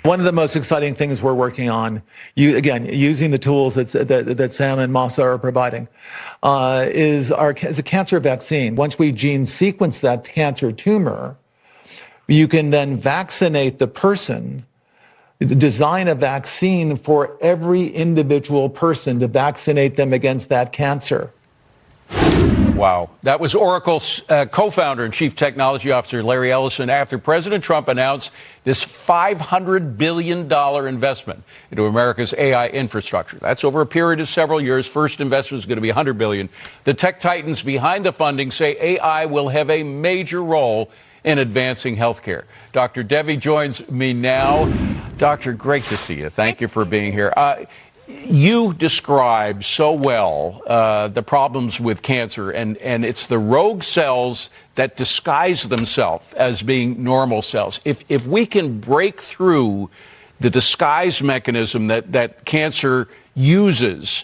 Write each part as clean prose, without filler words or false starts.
One of the most exciting things we're working on, again, using the tools that Sam and Masa are providing, is a cancer vaccine. Once we gene sequence that cancer tumor, you can then vaccinate the person, design a vaccine for every individual person to vaccinate them against that cancer. Wow. That was Oracle's co-founder and chief technology officer, Larry Ellison, after President Trump announced this $500 billion investment into America's AI infrastructure. That's over a period of several years. First investment is going to be $100 billion. The tech titans behind the funding say AI will have a major role in advancing healthcare. Dr. Devi joins me now. Doctor, great to see you. Thank you for being here. You describe so well the problems with cancer, and it's the rogue cells that disguise themselves as being normal cells. If we can break through the disguise mechanism that cancer uses,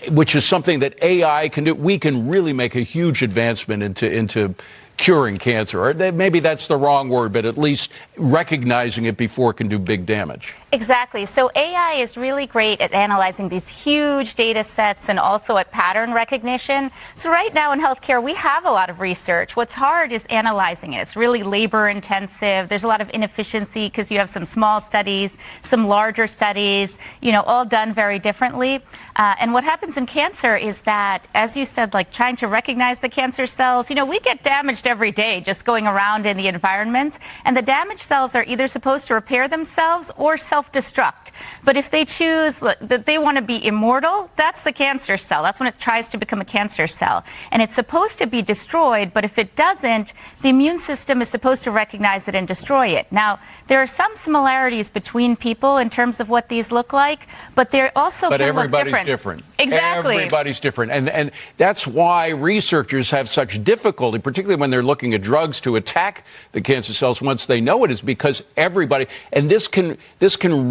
which is something that AI can do, we can really make a huge advancement into curing cancer. Or maybe that's the wrong word, but at least recognizing it before it can do big damage. Exactly. So AI is really great at analyzing these huge data sets and also at pattern recognition. So right now in healthcare, we have a lot of research. What's hard is analyzing it. It's really labor intensive. There's a lot of inefficiency because you have some small studies, some larger studies, all done very differently. And what happens in cancer is that, as you said, like trying to recognize the cancer cells, we get damaged every day just going around in the environment. And the damaged cells are either supposed to repair themselves or self-destruct. But if they choose that they want to be immortal, that's the cancer cell. That's when it tries to become a cancer cell. And it's supposed to be destroyed, but if it doesn't, the immune system is supposed to recognize it and destroy it. Now, there are some similarities between people in terms of what these look like, but they're also But everybody's different. Exactly. Everybody's different. And that's why researchers have such difficulty, particularly when they're looking at drugs to attack the cancer cells once they know it, is because everybody, and this can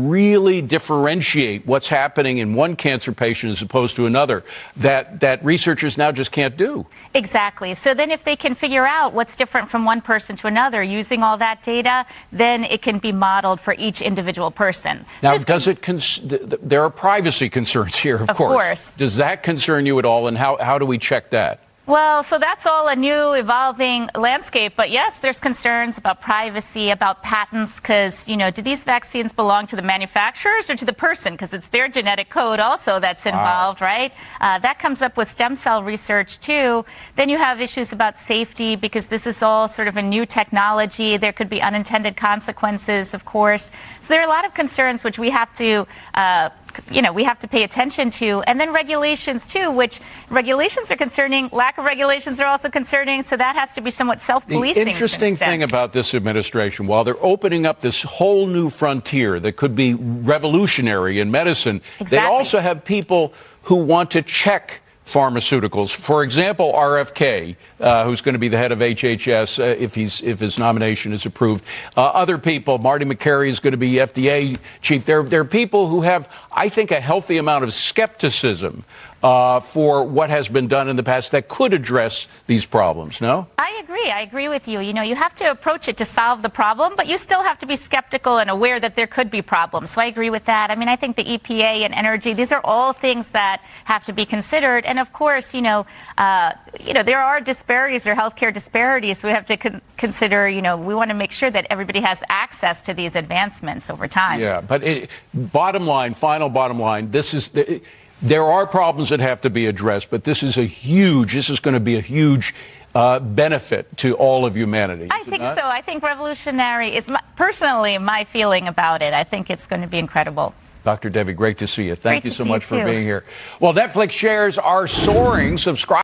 really differentiate what's happening in one cancer patient as opposed to another, that researchers now just can't do. Exactly. So then if they can figure out what's different from one person to another using all that data, then it can be modeled for each individual person. Now, there are privacy concerns here, of course. Does that concern you at all, and how do we check that? Well, so that's all a new evolving landscape. But yes, there's concerns about privacy, about patents, because, do these vaccines belong to the manufacturers or to the person? Because it's their genetic code also that's involved, right? That comes up with stem cell research, too. Then you have issues about safety, because this is all sort of a new technology. There could be unintended consequences, of course. So there are a lot of concerns which we have to we have to pay attention to. And then regulations, too, which regulations are concerning. Lack of regulations are also concerning. So that has to be somewhat self-policing. The interesting thing about this administration, while they're opening up this whole new frontier that could be revolutionary in medicine, They also have people who want to check pharmaceuticals. For example, RFK, who's going to be the head of HHS if his nomination is approved. Other people, Marty McCary is going to be FDA chief. There are people who have, I think, a healthy amount of skepticism for what has been done in the past that could address these problems, no? I agree with you. You have to approach it to solve the problem, but you still have to be skeptical and aware that there could be problems. So I agree with that. I mean, I think the EPA and energy, these are all things that have to be considered. And of course, there are disparities or healthcare disparities. So we have to consider, we want to make sure that everybody has access to these advancements over time. Yeah, but final bottom line, there are problems that have to be addressed, but this is going to be a huge benefit to all of humanity. I think so. I think revolutionary is personally my feeling about it. I think it's going to be incredible. Dr. Devi, great to see you. Thank you so much for being here. Well, Netflix shares are soaring. Subscribe.